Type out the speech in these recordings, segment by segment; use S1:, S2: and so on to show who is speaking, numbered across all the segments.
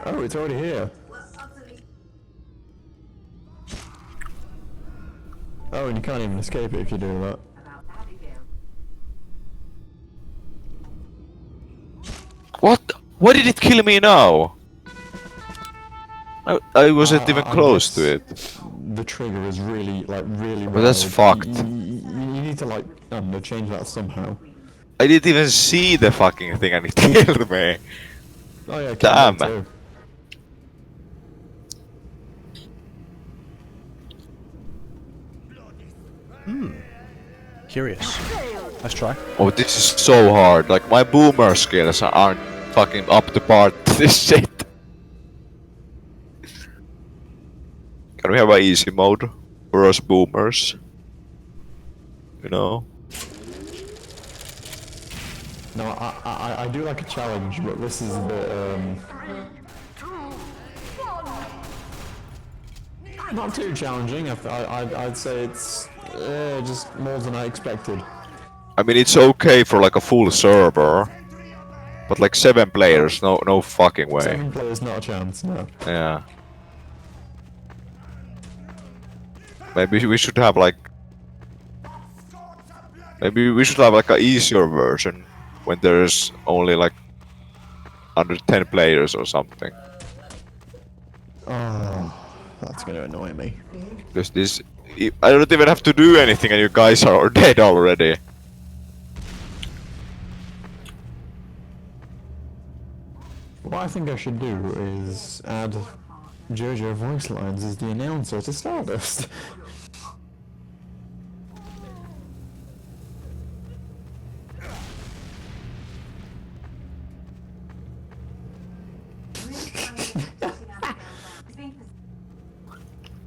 S1: Oh, it's already here. Oh, and you can't even escape it if you do that.
S2: What? Why did it kill me now? I wasn't even close to it.
S1: The trigger is really, like, really
S2: But that's
S1: wild.
S2: fucked.
S1: You need to, like, I don't know, change that somehow.
S2: I didn't even see the fucking thing and it killed me.
S1: Oh yeah,
S2: Damn.
S1: too.
S3: Curious. Let's try.
S2: Oh, this is so hard. Like, my boomer skills aren't fucking up to par to this shit. Can we have an easy mode for us boomers? You know?
S1: No, I do like a challenge, but this is a bit, not too challenging. I'd say it's just more than I expected.
S2: I mean, it's okay for like a full server, but like 7 players, no fucking way.
S1: 7 players, not a chance, no.
S2: Yeah. Maybe we should have like... Maybe we should have like a easier version when there's only like under 10 players or something.
S1: Oh, that's gonna annoy me.
S2: Because this... I don't even have to do anything and you guys are dead already.
S1: What I think I should do is add JoJo voice lines as the announcer to Stardust.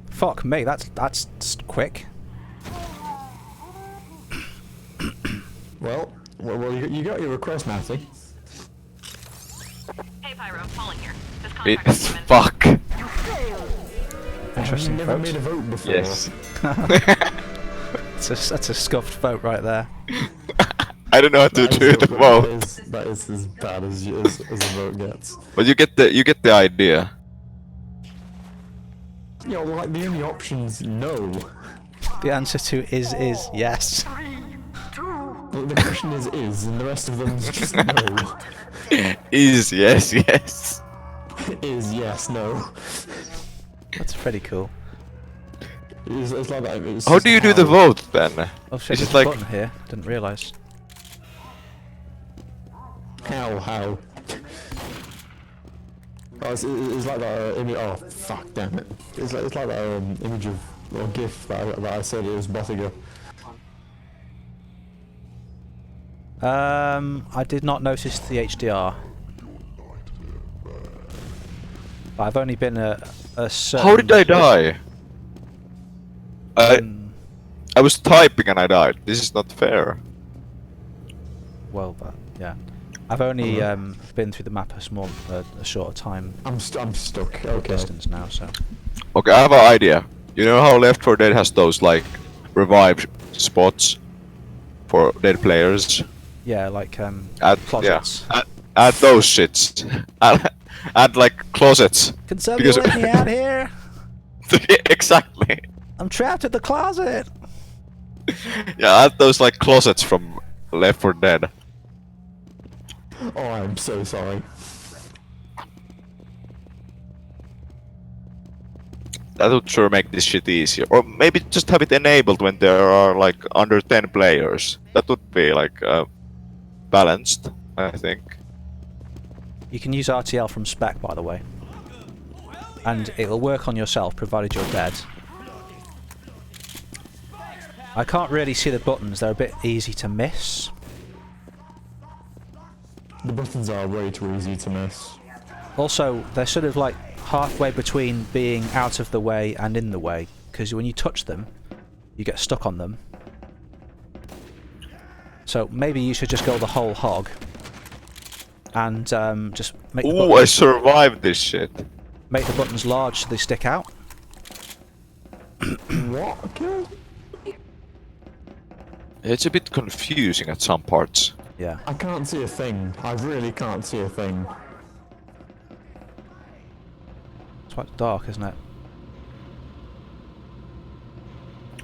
S3: Fuck me, that's quick.
S1: Well, you got your request, Matty.
S4: Hey Pyro, Falling here. This contract
S2: It's
S4: is meant-
S2: fuck.
S3: Interesting
S1: I've never
S3: vote.
S1: made a vote before.
S2: Yes.
S3: That's a scuffed vote right there.
S2: I don't know how to do the vote.
S1: That is as bad as a vote gets.
S2: But you get the idea.
S1: You know, like the only options, no.
S3: The answer to is yes.
S1: The question is, and the rest of them is just no.
S2: Is yes, yes.
S1: Is yes, no.
S3: That's pretty cool.
S1: It's like that. It's
S2: How
S1: just
S2: do you do the vote then?
S3: Oh shit,
S2: Is
S3: there's
S2: it
S3: a
S2: like
S3: button here. Didn't realise.
S1: How? Oh, it's like that image. Oh, fuck, damn it! It's like that image of or GIF that I said it was Bottiger.
S3: I did not notice the HDR. But I've only been a certain...
S2: How did I die? I was typing and I died. This is not fair.
S3: Well, yeah. I've only been through the map a shorter time
S1: I'm stuck. Okay.
S3: distance now, so...
S2: Okay, I have an idea. You know how Left 4 Dead has those like revive spots for dead players?
S3: Yeah, like
S2: Add
S3: closets.
S2: Yeah, add those shits. add like closets.
S3: Can somebody let me out here?
S2: Exactly.
S3: I'm trapped in the closet!
S2: Yeah, add those like closets from Left 4 Dead.
S1: Oh, I'm so sorry.
S2: That would sure make this shit easier. Or maybe just have it enabled when there are like under 10 players. That would be like balanced, I think.
S3: You can use RTL from spec, by the way. And it'll work on yourself, provided you're dead. I can't really see the buttons, they're a bit easy to miss.
S1: The buttons are way too easy to miss.
S3: Also, they're sort of like halfway between being out of the way and in the way, because when you touch them, you get stuck on them. So maybe you should just go the whole hog and just make the
S2: Ooh, I
S3: buttons,
S2: survived this shit.
S3: make the buttons large so they stick out.
S1: What? Okay.
S2: It's a bit confusing at some parts.
S3: Yeah.
S1: I can't see a thing. I really can't see a thing.
S3: It's quite dark, isn't it?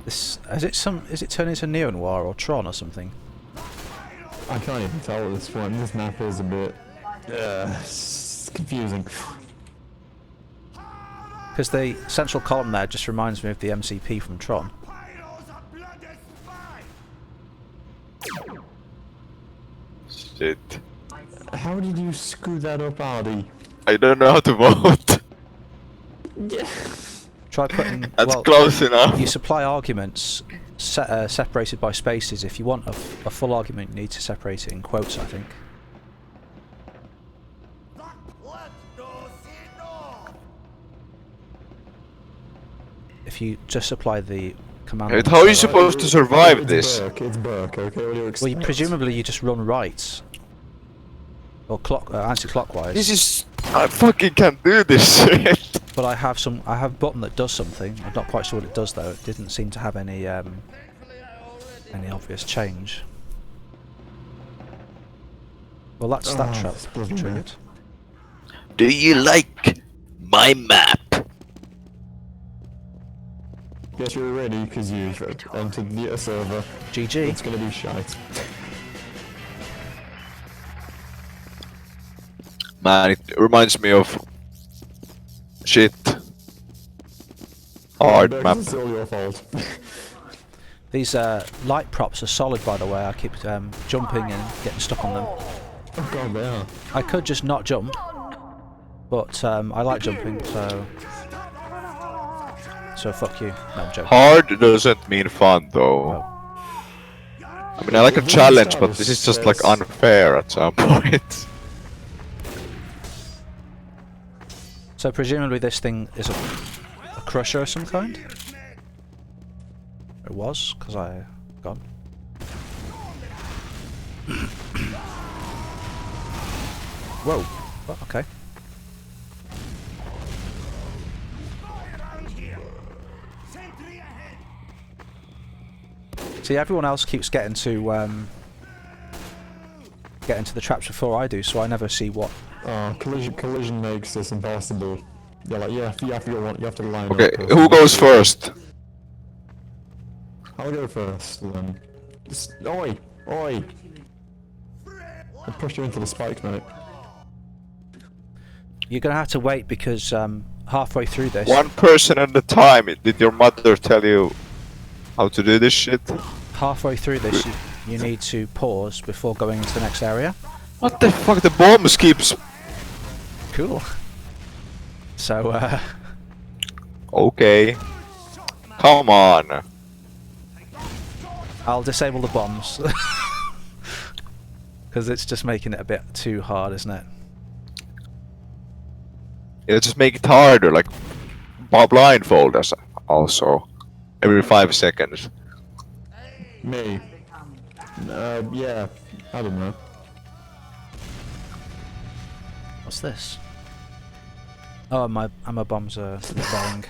S3: This is it turning into Neo Noir or Tron or something?
S1: I can't even tell at this point. This map is a bit it's confusing.
S3: Because the central column there just reminds me of the MCP from Tron.
S2: Shit.
S1: How did you screw that up, Ardy?
S2: I don't know how to vote.
S3: Try putting.
S2: That's
S3: well,
S2: close enough.
S3: you supply arguments separated by spaces. If you want a full argument, you need to separate it in quotes, I think. If you just supply the command.
S2: Wait, how are you supposed to survive this?
S1: It's Berke, okay? What do you expect?
S3: Well, presumably you just run right. Or anti-clockwise.
S2: This is... I fucking can't do this shit.
S3: But I have a button that does something. I'm not quite sure what it does though. It didn't seem to have any obvious change. Well, that's that trap triggered.
S2: Do you like my map?
S1: Get you ready, because you've entered the server.
S3: GG.
S1: It's gonna be shite.
S2: Man, it reminds me of... shit. Hard
S1: Berke,
S2: map.
S1: It's all your fault.
S3: These light props are solid, by the way. I keep jumping and getting stuck on them.
S1: Oh god, they are.
S3: I could just not jump, but I like jumping, so fuck you. No, I'm joking.
S2: Hard doesn't mean fun, though.
S3: Well,
S2: I mean, I like a challenge, but this is just like unfair at some point.
S3: so presumably this thing is a crusher of some kind? It was, because I gone. Whoa. Well, okay. See, everyone else keeps getting to the traps before I do, so I never see what.
S1: Collision makes this impossible. Yeah, like you have to line
S2: Okay,
S1: up.
S2: who goes first?
S1: I'll go first then. Oi! Oi! I pushed you into the spike, mate.
S3: You're gonna have to wait because halfway through this.
S2: One person at a time. Did your mother tell you how to do this shit?
S3: Halfway through this, you need to pause before going into the next area.
S2: What the fuck? The bombs keeps...
S3: Cool. So,
S2: Okay. Come on.
S3: I'll disable the bombs. Because it's just making it a bit too hard, isn't it?
S2: Yeah, just make it harder, like blindfold us also. Every 5 seconds.
S1: Me. Yeah. I don't know.
S3: What's this? Oh, my ammo bombs are dying.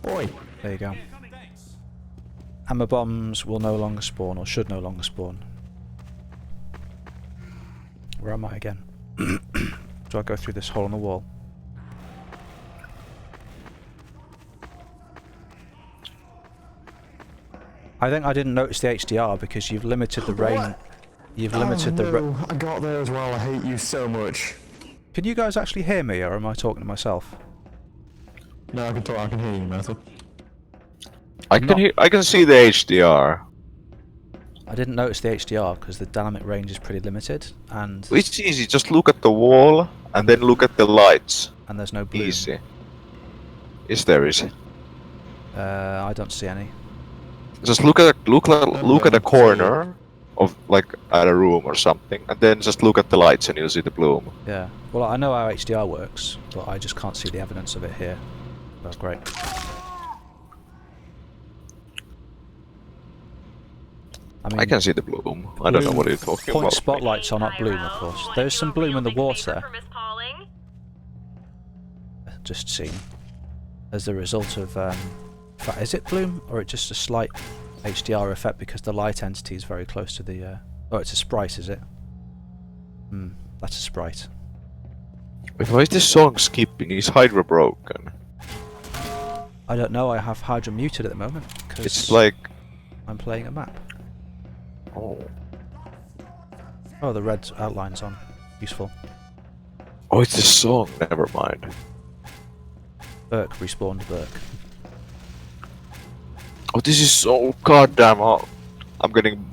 S1: Oi!
S3: There you go. Ammo bombs will no longer spawn, or should no longer spawn. Where am I again? Do I go through this hole in the wall? I think I didn't notice the HDR because you've limited the range. You've limited the.
S1: I got there as well. I hate you so much.
S3: Can you guys actually hear me, or am I talking to myself?
S1: No, I can talk. I can hear you, Matthew.
S2: I can see the HDR.
S3: I didn't notice the HDR because the dynamic range is pretty limited, and
S2: It's easy. Just look at the wall and then look at the lights.
S3: there's no bloom.
S2: Easy. Yes, there is.
S3: I don't see any.
S2: Just look at a corner of like at a room or something, and then just look at the lights and you'll see the bloom.
S3: Yeah. Well, I know how HDR works, but I just can't see the evidence of it here. That's great.
S2: I can see the bloom. I don't know what you're talking
S3: Point
S2: about.
S3: spotlights are not bloom, of course. There's some bloom in the water, just seen, as a result of. In fact, is it bloom or is it just a slight HDR effect because the light entity is very close to the Oh, it's a sprite, is it? Hmm, that's a sprite.
S2: Wait, why is this song skipping? Is Hydra broken?
S3: I don't know, I have Hydra muted at the moment, because
S2: It's like...
S3: I'm playing a map.
S2: Oh.
S3: Oh, the red outline's on. Useful.
S2: Oh, it's a song, never mind.
S3: Berke respawned Berke.
S2: Oh, this is so goddamn hot. I'm getting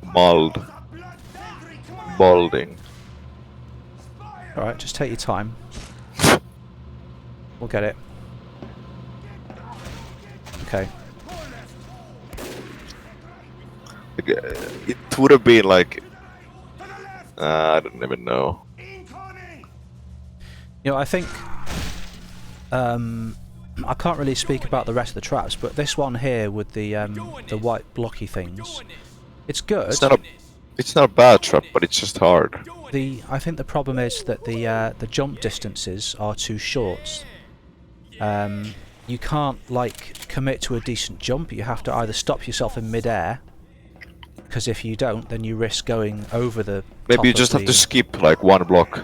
S2: mauled. Balding.
S3: Alright, just take your time. We'll get it. Okay.
S2: Like, it would have been like... I don't even know.
S3: You know, I think... I can't really speak about the rest of the traps, but this one here with the white blocky things, it's good.
S2: It's not a bad trap, but it's just hard.
S3: I think the problem is that the jump distances are too short. You can't like commit to a decent jump. You have to either stop yourself in mid-air, because if you don't, then you risk going over the.
S2: Maybe you just have to skip like one block.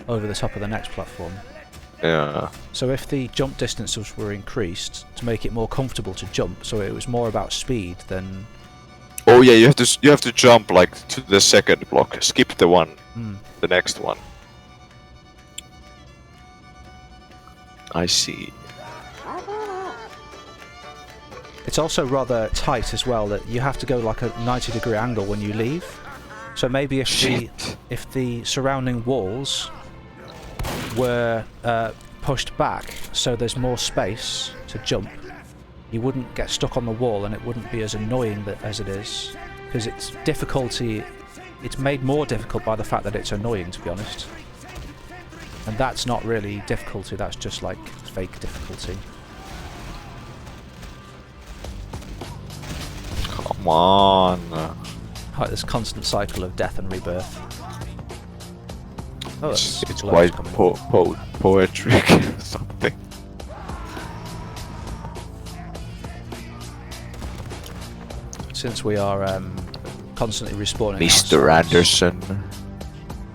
S3: Over the top of the next platform.
S2: Yeah.
S3: So if the jump distances were increased to make it more comfortable to jump, so it was more about speed than.
S2: Oh yeah, you have to jump like to the second block. Skip the one, the next one. I see.
S3: It's also rather tight as well, that you have to go like a 90-degree angle when you leave. So maybe if the surrounding walls were pushed back, so there's more space to jump, you wouldn't get stuck on the wall, and it wouldn't be as annoying as it is, because it's difficulty. It's made more difficult by the fact that it's annoying, to be honest. And that's not really difficulty. That's just like fake difficulty.
S2: Come on.
S3: Like this constant cycle of death and rebirth. Oh,
S2: It's
S3: glows
S2: quite
S3: coming.
S2: poetic something.
S3: Since we are constantly respawning
S2: Mr.
S3: ourselves,
S2: Anderson.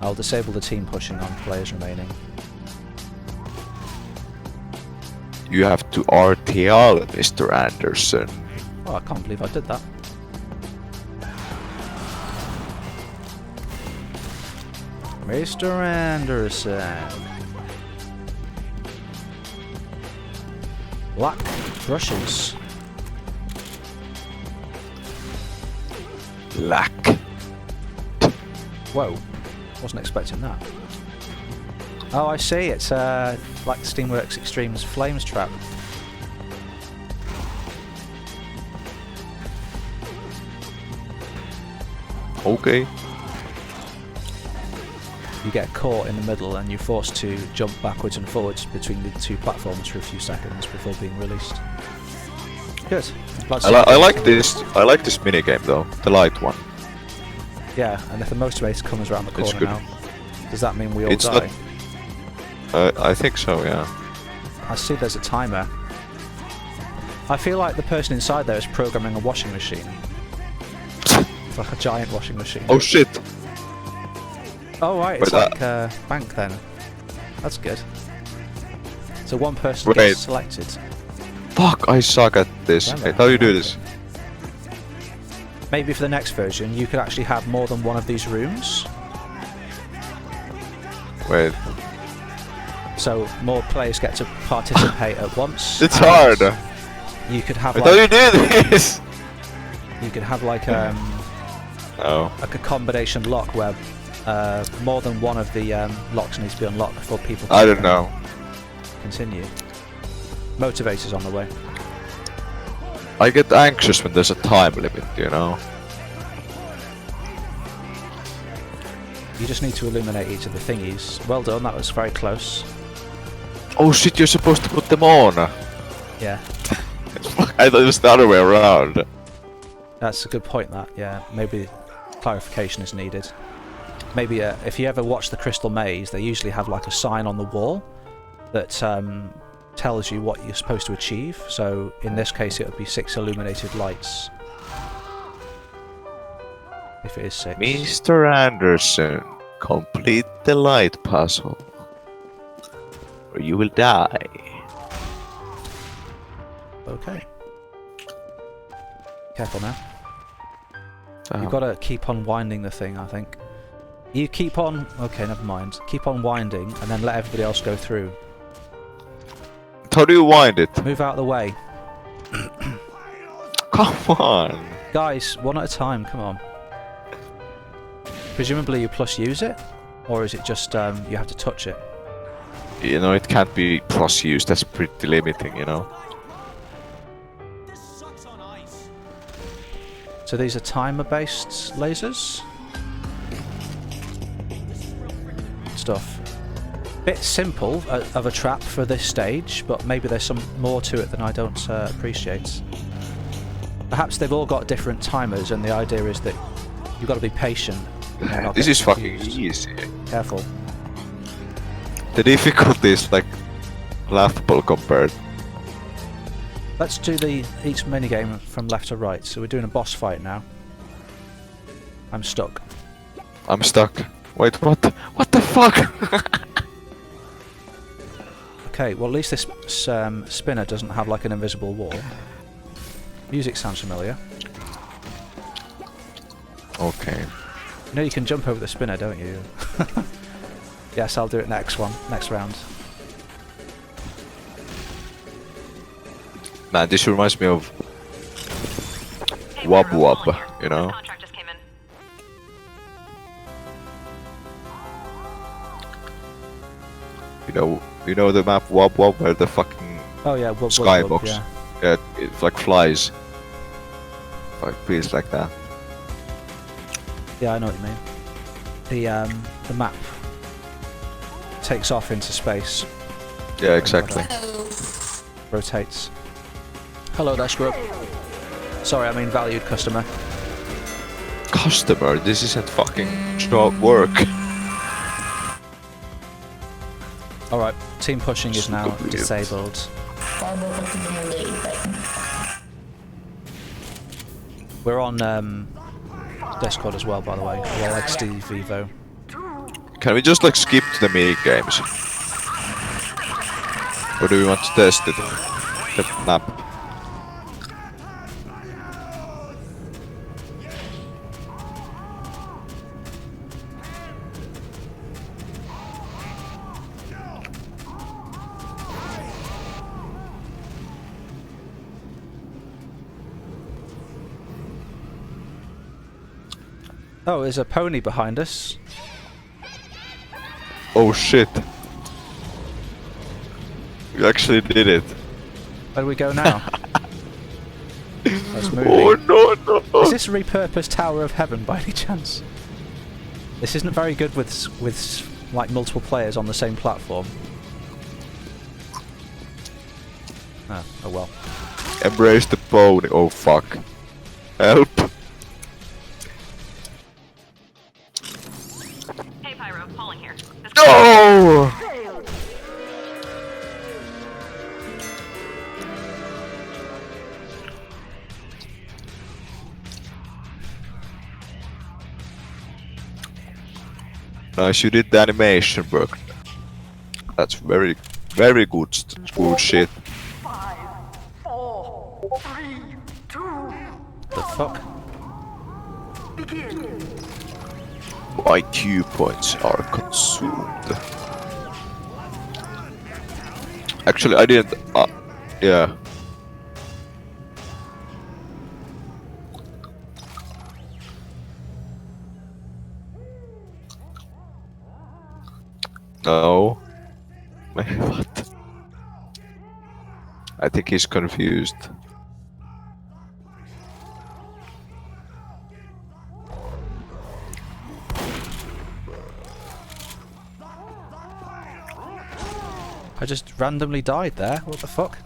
S3: I'll disable the team pushing on players remaining.
S2: You have to RTL, Mr. Anderson.
S3: Oh, I can't believe I did that. Mr. Anderson. Black brushes.
S2: Lack.
S3: Whoa, wasn't expecting that. Oh, I see, it's like Steamworks Extreme's Flames trap.
S2: Okay.
S3: You get caught in the middle and you're forced to jump backwards and forwards between the two platforms for a few seconds before being released. Good.
S2: I like this. I like this minigame though, the light one.
S3: Yeah, and if the motivator comes around the
S2: It's
S3: corner
S2: good.
S3: now, does that mean we all
S2: It's
S3: die?
S2: I think so, yeah.
S3: I see there's a timer. I feel like the person inside there is programming a washing machine. It's like a giant washing machine.
S2: Oh shit!
S3: Oh right, it's
S2: Wait,
S3: like a bank then. That's good. So one person
S2: Wait.
S3: gets selected.
S2: Fuck, I suck at this.
S3: Damn it.
S2: Wait, how do you do this?
S3: Maybe for the next version you could actually have more than one of these rooms.
S2: Wait.
S3: So more players get to participate at once.
S2: It's
S3: and
S2: hard!
S3: You could have
S2: Wait, how do you
S3: like,
S2: do this?
S3: you could have like
S2: Oh.
S3: like a combination lock where more than one of the locks needs to be unlocked before people
S2: I don't know.
S3: continue. Motivators on the way.
S2: I get anxious when there's a time limit, you know?
S3: You just need to illuminate each of the thingies. Well done, that was very close.
S2: Oh shit, you're supposed to put them on!
S3: Yeah,
S2: I thought it was the other way around.
S3: that's a good point, that. Yeah, maybe clarification is needed. Maybe if you ever watch the Crystal Maze, they usually have like a sign on the wall that tells you what you're supposed to achieve. So in this case it would be 6 illuminated lights. If it is 6.
S2: Mr. Anderson, complete the light puzzle, or you will die.
S3: Okay. Careful now.
S2: Oh.
S3: You've got to keep on winding the thing, I think. You keep on... Okay, never mind. Keep on winding, and then let everybody else go through.
S2: How do you wind it?
S3: Move out of the way.
S2: Come on!
S3: Guys, one at a time, come on. Presumably you plus use it? Or is it just you have to touch it?
S2: You know, it can't be plus used, that's pretty limiting, you know?
S3: So these are timer-based lasers? Stuff. Bit simple of a trap for this stage, but maybe there's some more to it than I don't appreciate. Perhaps they've all got different timers, and the idea is that you've got to be patient.
S2: This is fucking easy.
S3: Careful.
S2: The difficulty is like laughable compared.
S3: Let's do each minigame from left to right. So we're doing a boss fight now. I'm stuck.
S2: I'm stuck. Wait, what the fuck?
S3: Okay, well at least this spinner doesn't have like an invisible wall. Music sounds familiar.
S2: Okay.
S3: You know you can jump over the spinner, don't you? Yes, I'll do it next round.
S2: Man, this reminds me of Wub Wub, you know?
S4: Contract just came in.
S2: You know the map Wub Wub where the fucking
S3: Oh yeah,
S2: skybox,
S3: yeah.
S2: yeah, it like flies. Like feels like that.
S3: Yeah, I know what you mean. The map takes off into space.
S2: Yeah, exactly.
S3: Rotates. Hello there, scrub. Sorry, I mean valued customer.
S2: Customer, this isn't fucking job work.
S3: Alright, team pushing is now
S2: Stupid.
S3: disabled. We're on Discord as well, by the way. Well, like Steve Vivo.
S2: Can we just like skip to the mini games? Or do we want to test it? The map.
S3: Oh, there's a pony behind us.
S2: Oh shit. We actually did it.
S3: Where do we go now? That's moving.
S2: Oh no.
S3: Is this a repurposed Tower of Heaven by any chance? This isn't very good with like multiple players on the same platform. Oh well.
S2: Embrace the pony. Oh fuck. Help.
S4: Hey Pyro, Pauling here.
S2: No! Nice, you did the animation work. That's very, very good, good shit.
S5: 5, 4, 3, 2,
S3: The fuck?
S5: begin.
S2: My Q points are consumed. Actually, I didn't. Yeah. No. What? I think he's confused.
S3: I just randomly died there. What the fuck?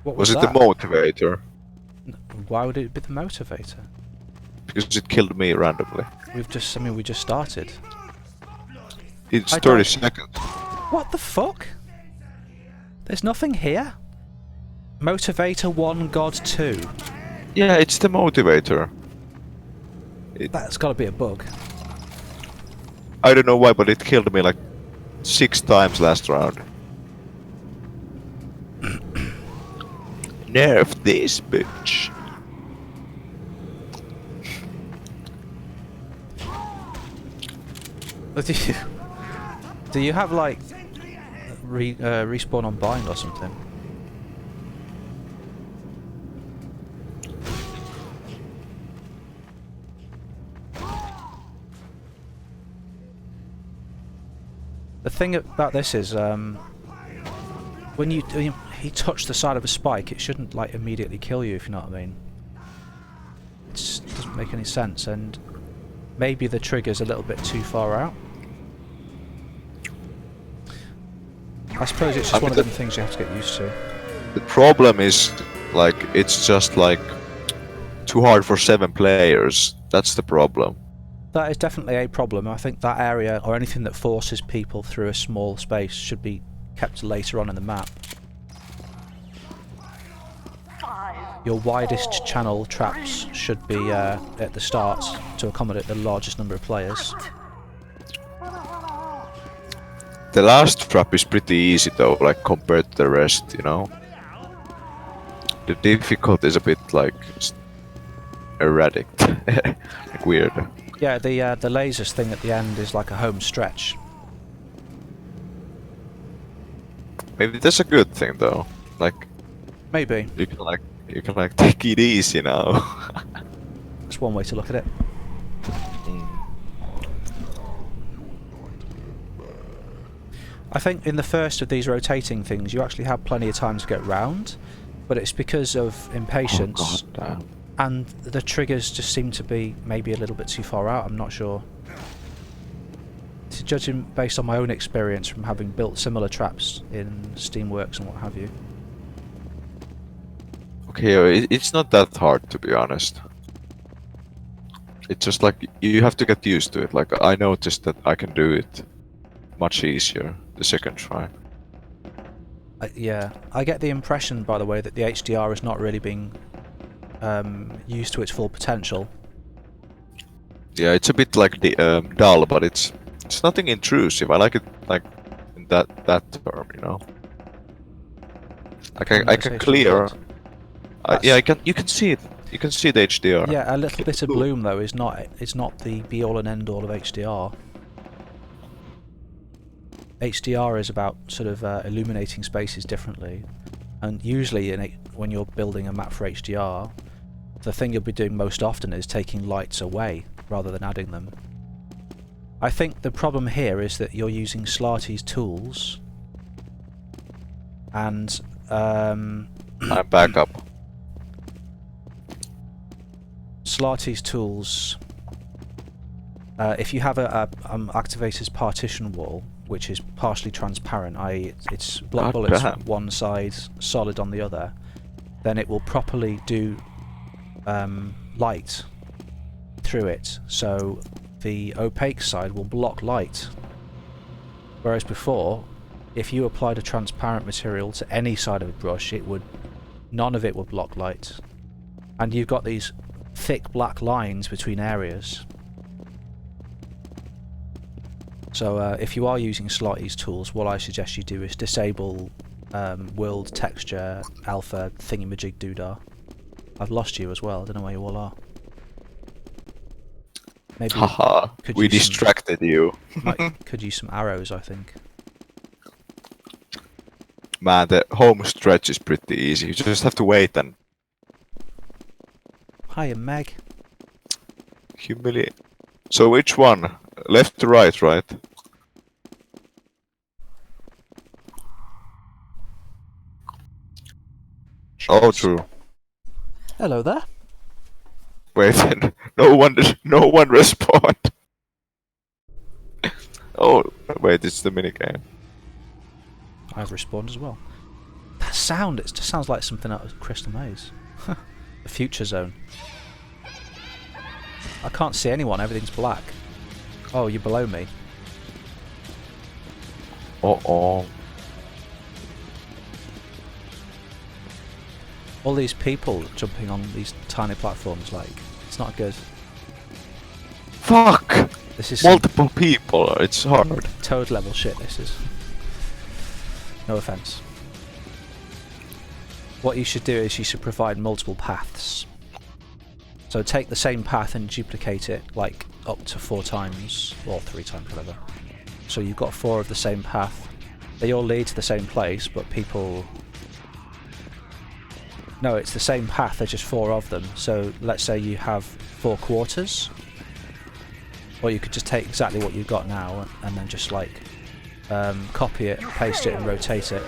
S3: What
S2: Was it
S3: that?
S2: the motivator?
S3: Why would it be the motivator?
S2: Because it killed me randomly.
S3: We just started.
S2: It's
S3: I
S2: 30
S3: don't-
S2: seconds.
S3: What the fuck? There's nothing here. Motivator 1, God 2.
S2: Yeah, it's the motivator.
S3: That's got to be a bug.
S2: I don't know why, but it killed me like 6 times last round. Nerf this bitch.
S3: But do you have like respawn on bind or something? The thing about this is, when he touched the side of a spike, it shouldn't like immediately kill you, if you know what I mean. It doesn't make any sense, and maybe the trigger's a little bit too far out. I suppose it's just one of them things you have to get used to.
S2: The problem is, like, it's just like too hard for 7 players. That's the problem.
S3: That is definitely a problem. I think that area, or anything that forces people through a small space, should be kept later on in the map. Your widest channel traps should be at the start to accommodate the largest number of players.
S2: The last trap is pretty easy though, like compared to the rest, you know? The difficulty is a bit like erratic, like weird.
S3: Yeah, the lasers thing at the end is like a home stretch.
S2: Maybe that's a good thing though. Like
S3: Maybe.
S2: you can like take it easy now.
S3: That's one way to look at it. I think in the first of these rotating things you actually have plenty of time to get round, but it's because of impatience.
S2: Oh, God damn.
S3: And the triggers just seem to be maybe a little bit too far out, I'm not sure. Judging based on my own experience from having built similar traps in Steamworks and what have you.
S2: Okay, it's not that hard to be honest. It's just like you have to get used to it. Like I noticed that I can do it much easier the second try.
S3: Yeah, I get the impression, by the way, that the HDR is not really being used to its full potential.
S2: Yeah, it's a bit like the dull, but it's nothing intrusive. I like it like in that term, you know. I can clear. Yeah, you can see it. You can see the HDR.
S3: Yeah, a little bit of bloom though is not the be all and end all of HDR. HDR is about sort of illuminating spaces differently, and usually when you're building a map for HDR, the thing you'll be doing most often is taking lights away rather than adding them. I think the problem here is that you're using Slarty's tools, and
S2: I'm back up.
S3: Slarty's tools. If you have a Activator's partition wall, which is partially transparent, i.e. it's block bullets on one side, solid on the other, then it will properly do light through it, so the opaque side will block light. Whereas before, if you applied a transparent material to any side of a brush, none of it would block light. And you've got these thick black lines between areas. So if you are using Slarty's tools, what I suggest you do is disable world texture alpha thingamajig doodah. I've lost you as well, I don't know where you all are. Maybe
S2: Haha, we distracted you.
S3: Could use some arrows, I think.
S2: Man, the home stretch is pretty easy. You just have to wait and
S3: Hiya, Meg.
S2: humiliate. So which one? Left to right, right? Oh, true.
S3: Hello there.
S2: Wait, no one respawned. Oh, wait, it's the minigame.
S3: I've respawned as well. That sound, it just sounds like something out of Crystal Maze. The Future Zone. I can't see anyone, everything's black. Oh, you're below me.
S2: Uh-oh.
S3: All these people jumping on these tiny platforms, like, it's not good.
S2: Fuck!
S3: This is some
S2: Multiple people, it's hard.
S3: Toad level shit, this is. No offense. What you should do is you should provide multiple paths. So take the same path and duplicate it like up to 4 times, or 3 times, whatever. So you've got 4 of the same path. They all lead to the same place, but people... No, it's the same path, there's just 4 of them. So let's say you have 4 quarters. Or you could just take exactly what you've got now and then just like copy it, paste it and rotate it.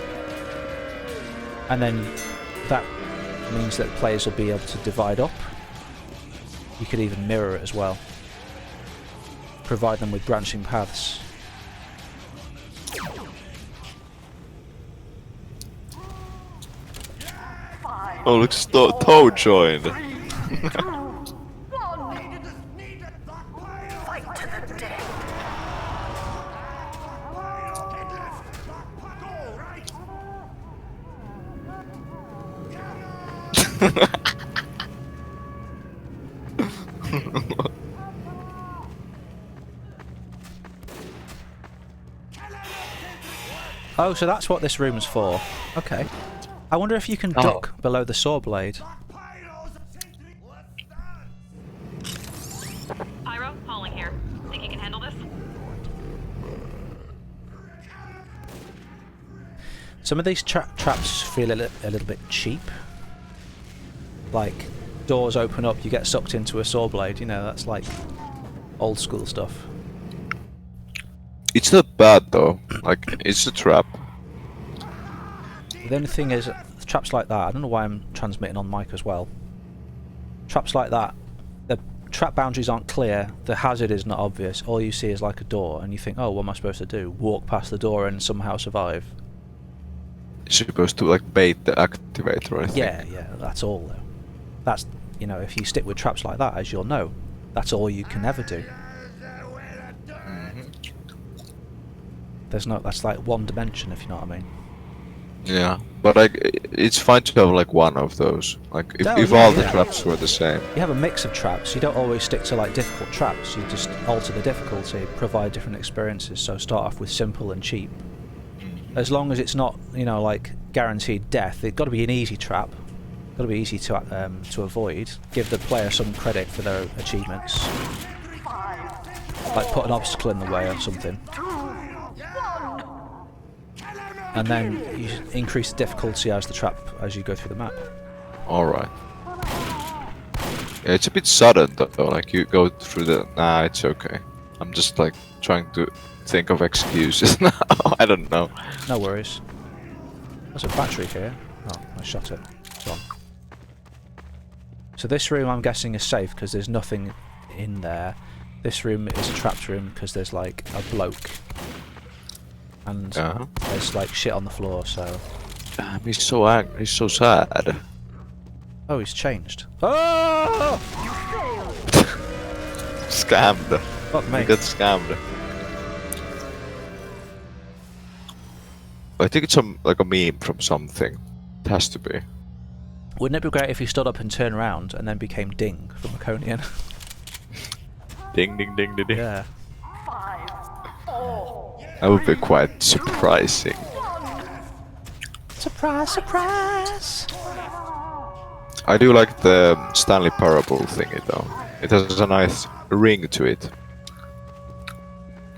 S3: And then that means that players will be able to divide up. You could even mirror it as well. Provide them with branching paths.
S2: Oh, look, Toad joined.
S5: 3, 2, 1. Fight to the death.
S3: Oh, so that's what this room's for. Okay. I wonder if you can duck below the saw blade.
S4: Pyro, Pauling here. Think you can handle this?
S3: Some of these traps feel a little bit cheap. Like, doors open up, you get sucked into a saw blade, you know, that's like old school stuff.
S2: It's not bad though, like, it's a trap.
S3: The only thing is, traps like that, I don't know why I'm transmitting on mic as well. Traps like that, the trap boundaries aren't clear, the hazard is not obvious, all you see is like a door, and you think, oh, what am I supposed to do? Walk past the door and somehow survive.
S2: You're supposed to, like, bait the activator, I think.
S3: Yeah, that's all though. That's, you know, if you stick with traps like that, as you'll know, that's all you can ever do. There's no, that's like one dimension, if you know what I mean.
S2: Yeah, but like, it's fine to have like one of those. Like, if all the traps were the same.
S3: You have a mix of traps, you don't always stick to like difficult traps, you just alter the difficulty, provide different experiences, so start off with simple and cheap. As long as it's not, you know, like guaranteed death, it's got to be an easy trap, got to be easy to avoid, give the player some credit for their achievements. Like put an obstacle in the way or something. And then you increase the difficulty as you go through the map.
S2: Alright. Yeah, it's a bit sudden though, like you go through the... Nah, it's okay. I'm just like trying to think of excuses now, I don't know.
S3: No worries. There's a battery here. Oh, I shot it. It's on. So this room I'm guessing is safe because there's nothing in there. This room is a trapped room because there's like a bloke. And there's like shit on the floor, so...
S2: Damn, he's so angry, he's so sad.
S3: Oh, he's changed. Oh!
S2: Scammed.
S3: Fuck me.
S2: He got scammed. I think it's like a meme from something. It has to be.
S3: Wouldn't it be great if he stood up and turned around and then became Ding from Maconian?
S2: Ding ding ding ding ding.
S3: Yeah.
S5: 5, 4.
S2: That would be quite surprising.
S3: Surprise, surprise!
S2: I do like the Stanley Parable thingy though. It has a nice ring to it.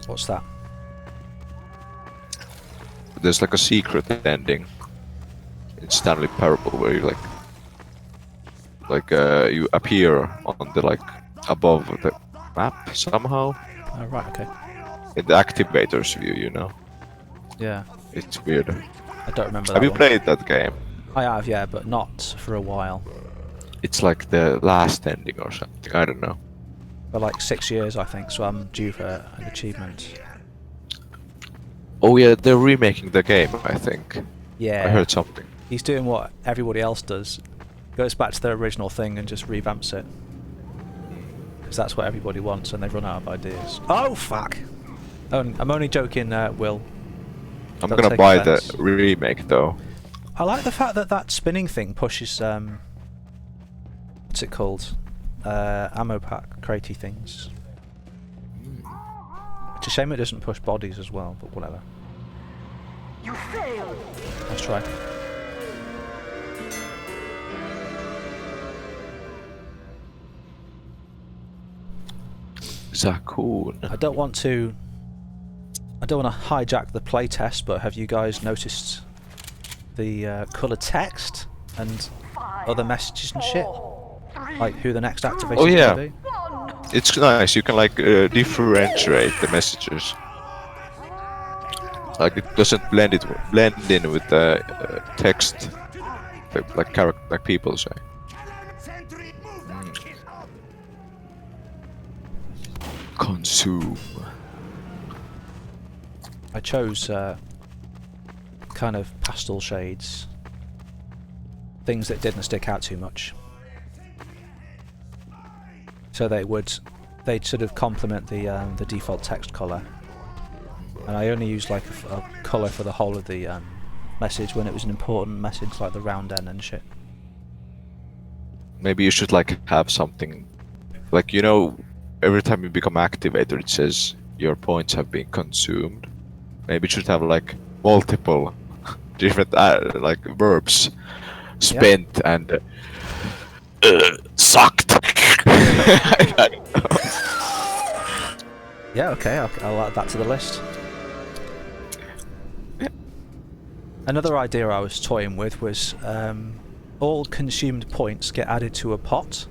S3: What's that?
S2: There's like a secret ending in Stanley Parable where you you appear on the like above the map somehow.
S3: Oh, right, okay.
S2: In the activator's view, you know.
S3: Yeah.
S2: It's weird.
S3: I don't remember that
S2: Have you
S3: one.
S2: played that game?
S3: I have, yeah, but not for a while.
S2: It's like the last ending or something, I don't know.
S3: For like 6 years, I think, so I'm due for an achievement.
S2: Oh yeah, they're remaking the game, I think.
S3: Yeah.
S2: I heard something.
S3: He's doing what everybody else does. Goes back to their original thing and just revamps it. Because that's what everybody wants and they've run out of ideas. Oh, fuck! I'm only joking, Will.
S2: I'm
S3: Don't
S2: gonna
S3: take
S2: buy
S3: offense.
S2: the remake though.
S3: I like the fact that that spinning thing pushes what's it called? Ammo pack, cratey things. It's a shame it doesn't push bodies as well, but whatever.
S5: You failed.
S3: Let's try.
S2: Zakoon.
S3: I don't want to hijack the playtest, but have you guys noticed the coloured text and other messages and shit? Like who the next activation
S2: Oh,
S3: is
S2: yeah.
S3: going to be?
S2: It's nice. You can like differentiate the messages. Like it doesn't blend in with the text, like people say. Consume.
S3: I chose kind of pastel shades, things that didn't stick out too much, so they'd sort of complement the default text colour. And I only used like a colour for the whole of the message when it was an important message, like the round N and shit.
S2: Maybe you should like have something, like you know, every time you become activator, it says your points have been consumed. Maybe you should have like multiple different like verbs spent and sucked.
S3: Yeah, okay, I'll add that to the list. Another idea I was toying with was all consumed points get added to a pot.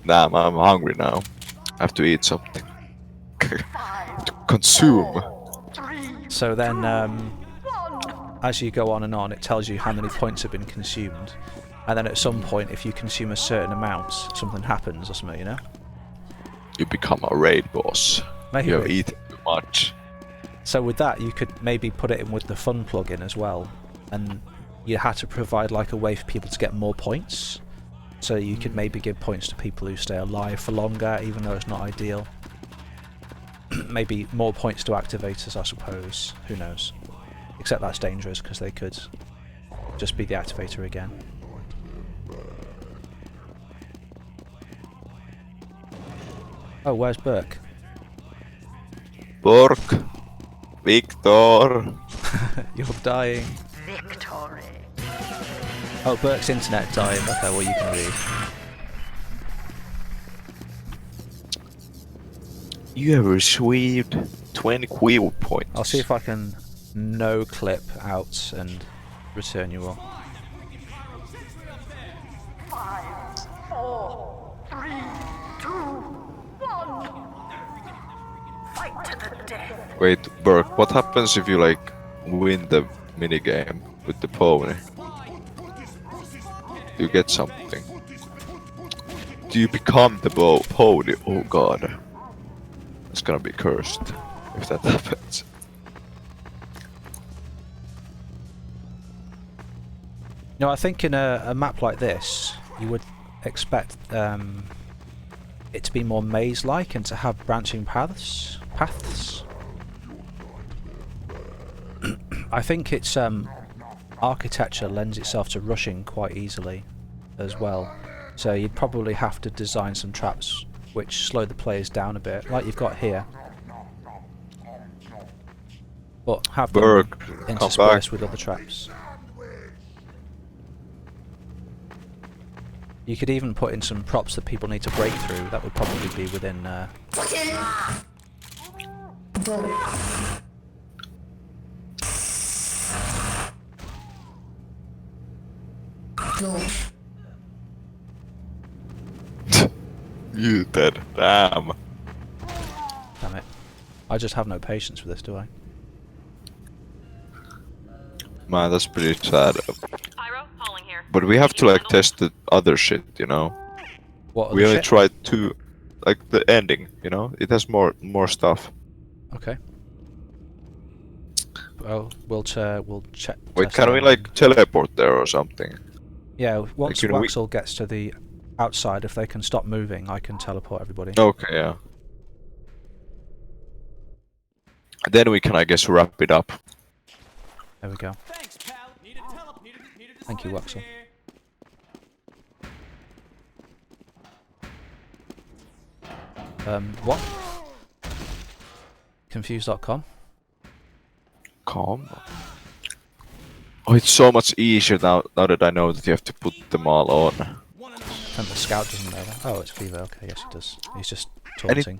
S2: Damn, I'm hungry now. I have to eat something. To consume.
S3: So then, as you go on and on, it tells you how many points have been consumed. And then at some point, if you consume a certain amount, something happens or something, you know?
S2: You become a raid boss.
S3: Maybe.
S2: You have eaten too much.
S3: So with that, you could maybe put it in with the fun plugin as well. And you had to provide like a way for people to get more points. So you could maybe give points to people who stay alive for longer, even though it's not ideal. Maybe more points to activators, I suppose. Who knows? Except that's dangerous, because they could just be the activator again. Oh, where's Berke?
S2: Bork. Victor.
S3: You're dying.
S5: Victory.
S3: Oh, Berke's internet dying. Okay, well you can read.
S2: You have received 20 quill points.
S3: I'll see if I can no clip out and return you all.
S5: 5, 4, 3, 2, 1. Fight to the death.
S2: Wait, Burke, what happens if you like win the minigame with the pony? You get something. Do you become the pony? Oh god. It's gonna be cursed if that happens.
S3: No, I think in a map like this, you would expect it to be more maze-like and to have branching paths. I think its architecture lends itself to rushing quite easily as well. So you'd probably have to design some traps which slow the players down a bit, like you've got here. But have them
S2: Berke, come back.
S3: interspersed with other traps. You could even put in some props that people need to break through. That would probably be within...
S2: You dead. Damn.
S3: Damn it. I just have no patience for this, do I?
S2: Man, that's pretty sad.
S4: Pyro, Pauling here.
S2: But we have to like test the other shit, you know?
S3: What other
S2: We only
S3: shit?
S2: tried to... like the ending, you know? It has more stuff.
S3: Okay. Well, we'll check.
S2: Wait,
S3: test
S2: can
S3: that
S2: we
S3: out.
S2: like teleport there or something?
S3: Yeah, once
S2: you know, we-
S3: Waxel gets to the outside, if they can stop moving, I can teleport everybody.
S2: Okay, yeah. Then we can, I guess, wrap it up.
S3: There we go.
S6: Thanks, pal. Need
S3: Thank you, Waxel. What? Confused.com?
S2: Calm. Oh, it's so much easier now that I know that you have to put them all on.
S3: And the scout doesn't know that. Oh, it's Viva. Okay, yes, he does. He's just
S2: And
S3: taunting.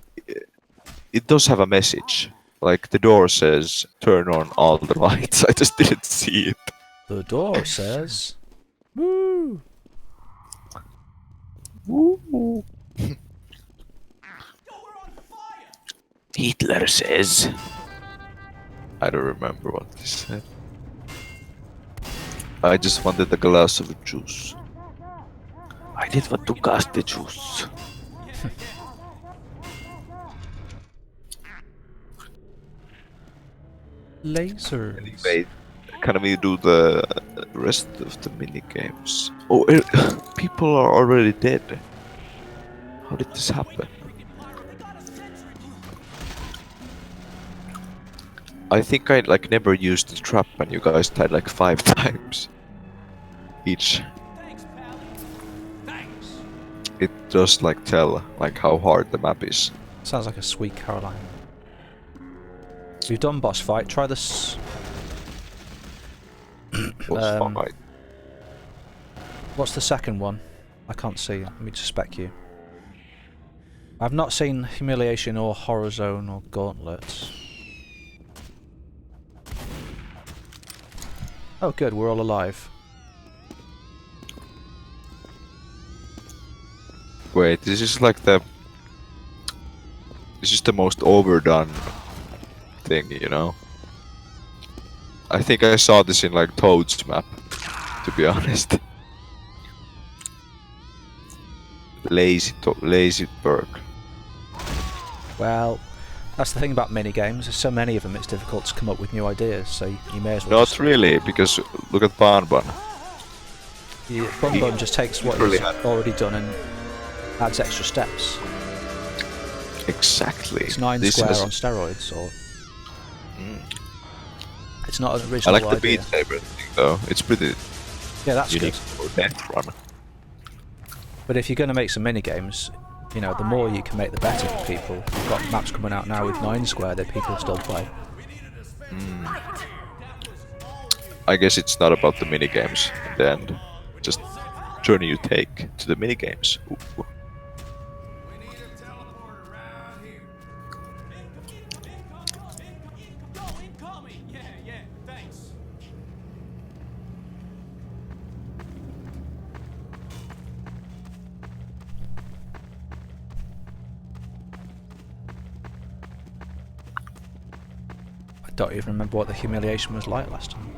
S2: it does have a message. Like the door says, turn on all the lights. I just didn't see it.
S3: The door says... Woo!
S2: Woo. Hitler says. I don't remember what he said. I just wanted a glass of juice. I did want to cast the juice.
S3: Lasers.
S2: Anyway, can we do the rest of the mini games? Oh, people are already dead. How did this happen? I think I like never used the trap, and you guys died like 5 times each. It does like tell like how hard the map is.
S3: Sounds like a sweet Caroline. We've done boss fight. Try this.
S2: Fine.
S3: What's the second one? I can't see. Let me just spec you. I've not seen Humiliation or Horror Zone or Gauntlet. Oh good, we're all alive.
S2: Wait, this is like the... This is the most overdone thing, you know? I think I saw this in like Toad's map, to be honest. Lazy Berke.
S3: Well, that's the thing about minigames. There's so many of them, it's difficult to come up with new ideas, so you may as well
S2: Not really, because look at Bun Bun.
S3: Bun Bun just takes what he's already done and adds extra steps.
S2: Exactly.
S3: It's 9
S2: This
S3: square
S2: has-
S3: on steroids, or... It's not an original
S2: I like the
S3: idea.
S2: Beat Saber thing though. It's pretty
S3: Yeah, that's
S2: unique
S3: good.
S2: for Deathrun.
S3: But if you're going to make some minigames, you know, the more you can make the better for people. We've got maps coming out now with 9 square that people still play.
S2: I guess it's not about the minigames in the end. Just journey you take to the minigames. Ooh.
S3: I don't even remember what the humiliation was like last time.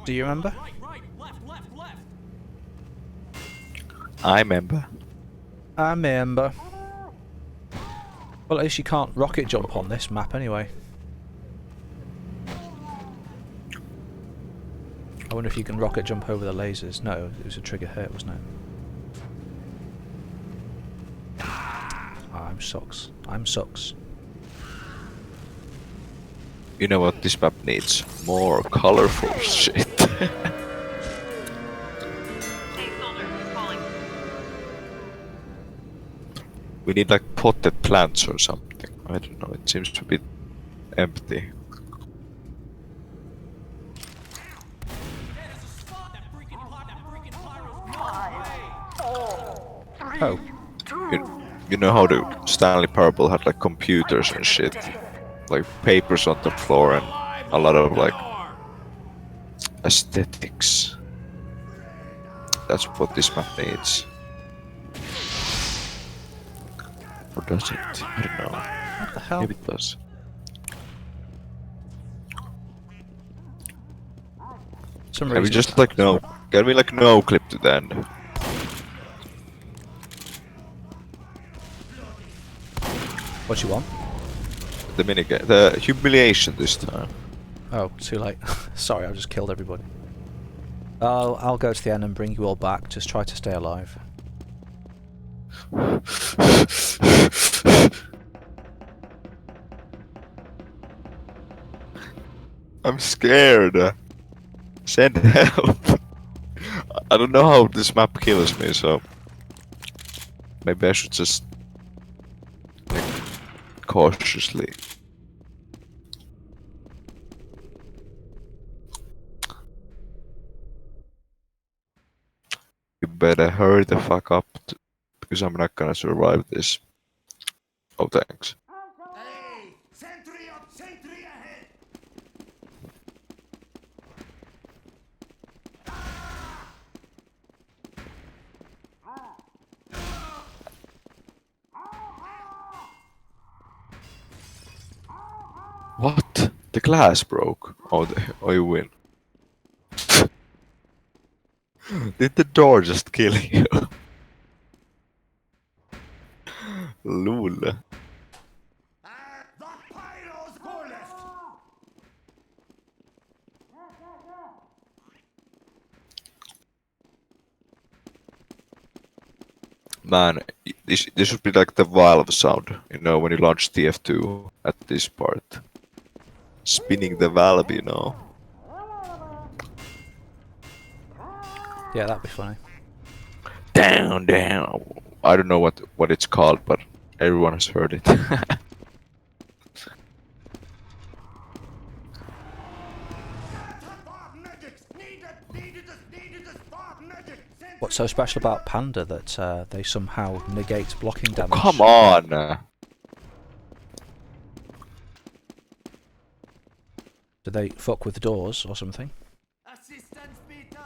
S3: Do you remember?
S2: I remember.
S3: I remember. Well, at least you can't rocket jump on this map anyway. I wonder if you can rocket jump over the lasers. No, it was a trigger hit, wasn't it? I'm sucks. I'm sucks.
S2: You know what this map needs? More colorful shit.
S4: Hey, soldier, calling.
S2: We need like potted plants or something. I don't know, it seems to be empty.
S3: Oh,
S2: You know how the Stanley Parable had like computers and shit? Like papers on the floor and a lot of like aesthetics. That's what this map needs. Or does it? I don't know.
S3: what the hell?
S2: Maybe it does.
S3: Some
S2: Can we
S3: reason.
S2: just like no? Can we like no clip to the end?
S3: What you want?
S2: The minigame, the humiliation this time.
S3: Oh, too late. Sorry, I just killed everybody. I'll go to the end and bring you all back. Just try to stay alive.
S2: I'm scared. Send help. I don't know how this map kills me, so maybe I should just like, cautiously. You better hurry the fuck up, because I'm not gonna survive this. Oh, thanks.
S6: Hey! Sentry up! Sentry ahead!
S2: What? The glass broke. Oh, you win. Did the door just kill you? Lol.
S6: The pyros go left!
S2: Man, this should be like the valve sound, you know, when you launch TF2 at this part. Spinning the valve, you know.
S3: Yeah, that'd be funny.
S2: Down, down. I don't know what it's called, but everyone has heard it.
S3: What's so special about Panda that they somehow negate blocking damage?
S2: Come on!
S3: Do they fuck with doors or something?
S6: Assistance, Peter!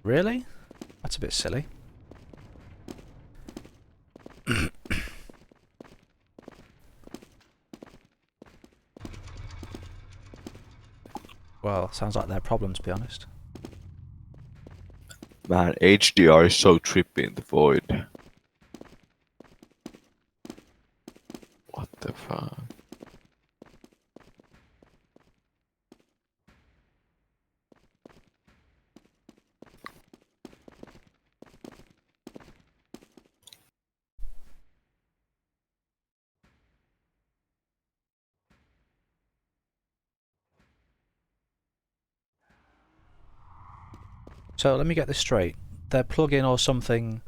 S3: Really? That's a bit silly. Well, sounds like their problem, to be honest.
S2: Man, HDR is so trippy in the void. What the fuck?
S3: So let me get this straight. Their plugin or something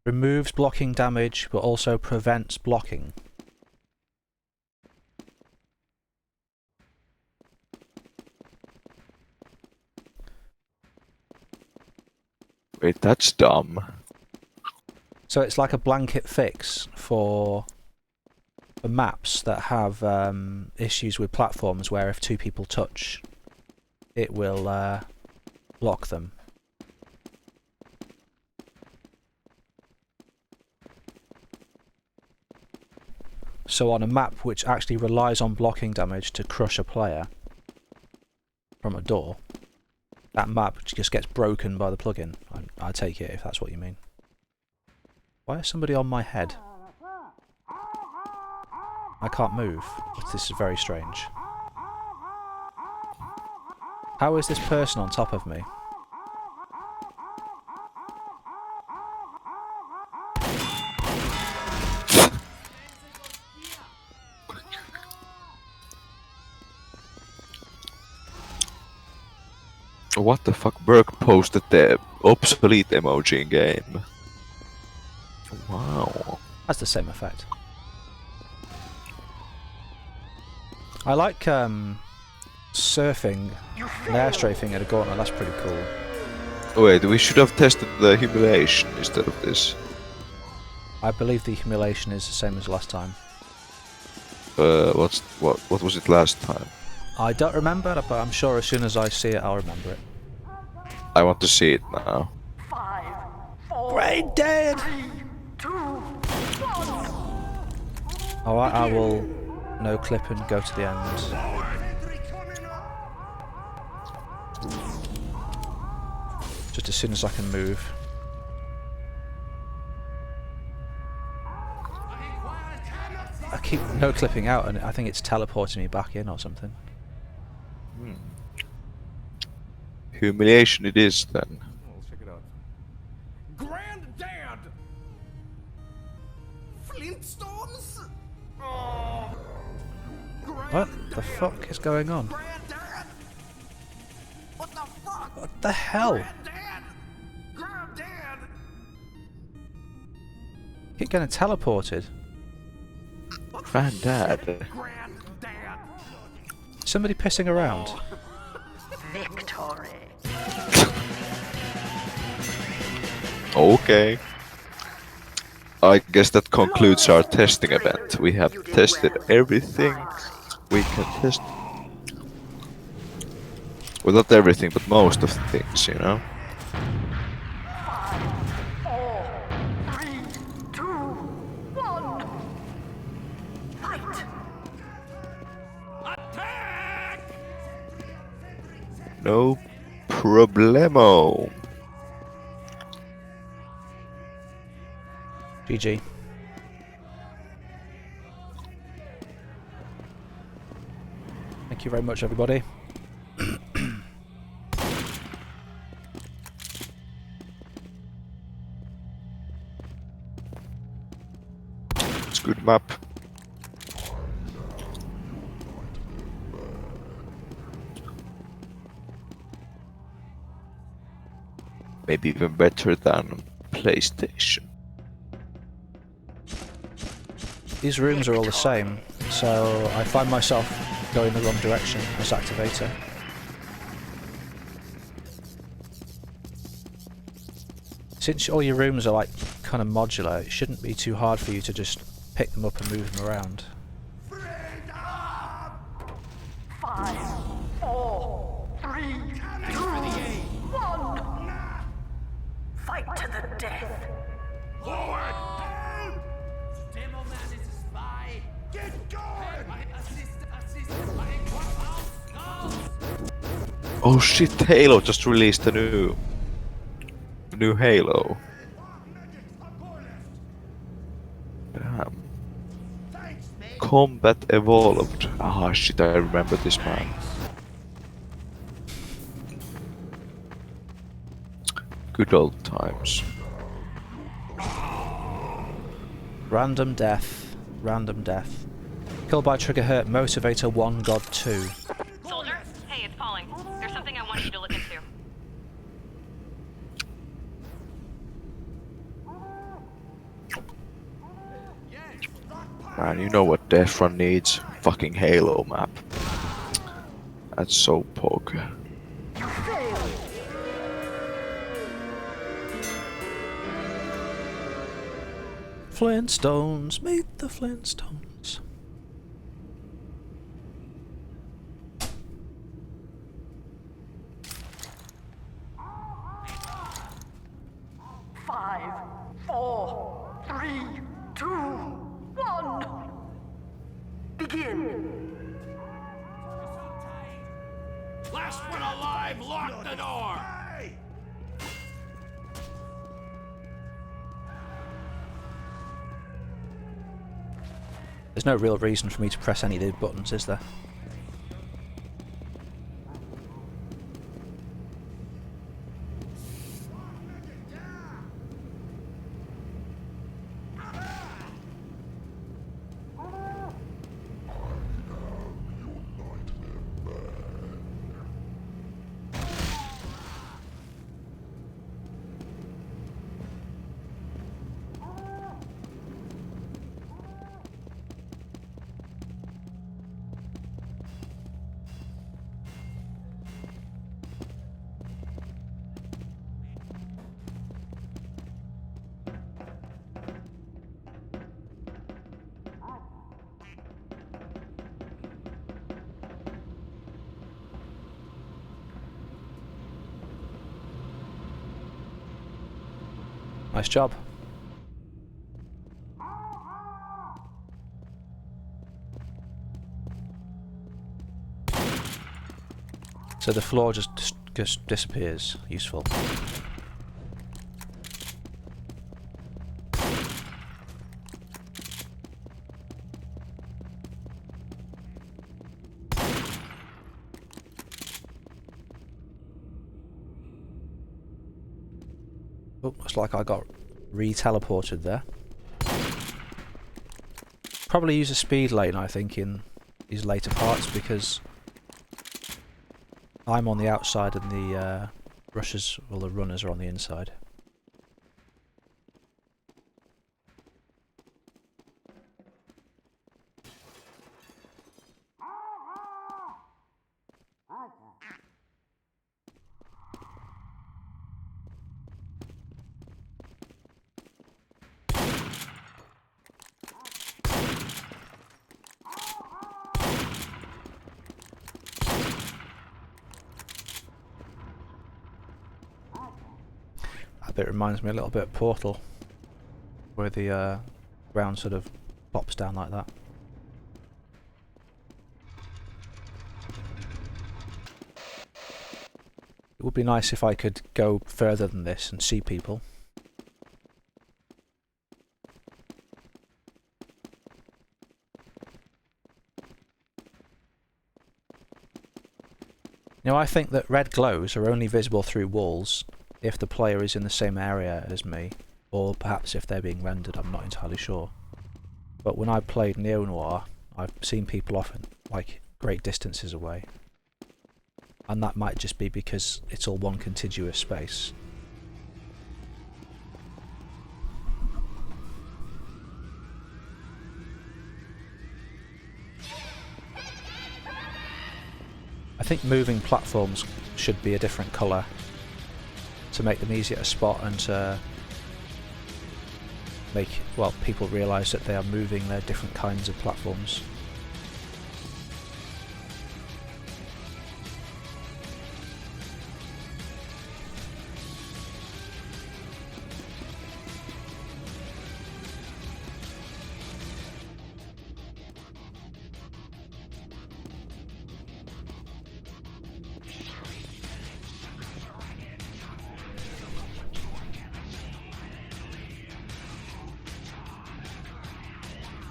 S3: removes blocking damage but also prevents blocking.
S2: Wait, that's dumb.
S3: So it's like a blanket fix for maps that have issues with platforms where if two people touch, it will block them. So on a map which actually relies on blocking damage to crush a player from a door, that map just gets broken by the plugin. I take it if that's what you mean. Why is somebody on my head? I can't move. This is very strange. How is this person on top of me?
S2: What the fuck? Berke posted the obsolete emoji in game. Wow.
S3: Has the same effect. I like surfing and air strafing at a gauntlet. That's pretty cool.
S2: Wait, we should have tested the humiliation instead of this.
S3: I believe the humiliation is the same as last time.
S2: What was it last time?
S3: I don't remember, but I'm sure as soon as I see it, I'll remember it.
S2: I want to see it now.
S5: 5, 4,
S3: Brain dead!
S5: 3, 2, 1.
S3: Alright, I will no clip and go to the end. Just as soon as I can move. I keep no clipping out and I think it's teleporting me back in or something.
S2: Humiliation it is then.
S6: Check it out. Granddad! Flintstones? Oh.
S3: What the fuck is going on?
S6: Granddad! What the fuck?
S3: What the hell?
S6: Granddad! Granddad!
S3: Keep getting teleported.
S2: Granddad.
S6: Granddad!
S3: Somebody pissing around.
S5: Victory.
S2: Okay. I guess that concludes our testing event. We have tested everything we can test. Well, not everything, but most of the things, you know?
S5: 4, 3, 2, 1. Fight!
S6: Attack!
S2: No problemo.
S3: GG. Thank you very much, everybody.
S2: It's a good map. Maybe even better than PlayStation.
S3: These rooms are all the same, so I find myself going the wrong direction as activator. Since all your rooms are like kind of modular, it shouldn't be too hard for you to just pick them up and move them around.
S5: 5, 4, 3, 2, 1. Fight to the death.
S6: Forward! Demo man is a spy! Get going! My assistant, my
S2: Oh shit, Halo just released a new Halo. Damn. Combat Evolved. Ah shit, I remember this man. Good old times.
S3: Random death. Random death. Kill by trigger hurt, motivator 1, god 2.
S4: Soldier, hey, it's Pauling. There's something I want you to look into.
S2: Man, you know what Deathrun needs? Fucking Halo map. That's so poker.
S3: Flintstones, meet the Flintstones.
S5: Five, 4, 3, 2, 1. Begin.
S6: Last one alive, lock the door!
S3: There's no real reason for me to press any of these buttons, is there? Nice job. So the floor just disappears. Useful. Oh, looks like I got re-teleported there. Probably use a speed lane, I think, in these later parts because I'm on the outside and the rushers, well, the runners are on the inside. That bit reminds me a little bit of Portal, where the ground sort of pops down like that. It would be nice if I could go further than this and see people. Now, I think that red glows are only visible through walls if the player is in the same area as me, or perhaps if they're being rendered, I'm not entirely sure. But when I played Neo-Noir, I've seen people often, like, great distances away. And that might just be because it's all one contiguous space. I think moving platforms should be a different colour to make them easier to spot and to make, well, people realise that they are moving their different kinds of platforms.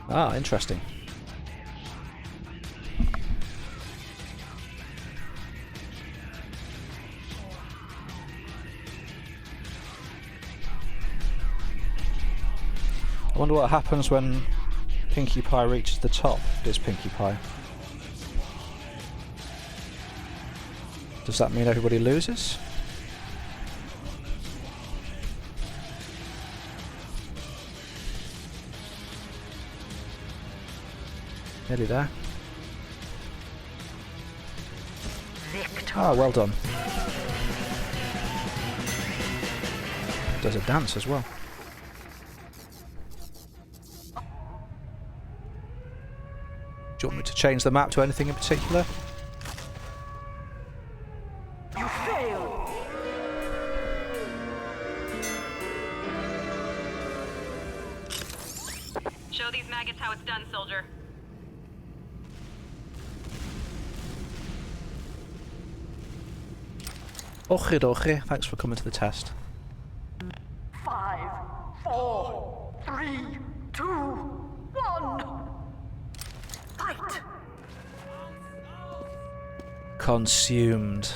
S3: Ah, interesting. I wonder what happens when Pinkie Pie reaches the top. It's Pinkie Pie. Does that mean everybody loses? Nearly there. Ah, well done. Does a dance as well. Do you want me to change the map to anything in particular?
S5: You failed.
S4: Show these maggots how it's done, soldier.
S3: Okie dokie, thanks for coming to the test.
S5: 5, 4, 3, 2, 1. Fight.
S3: Consumed.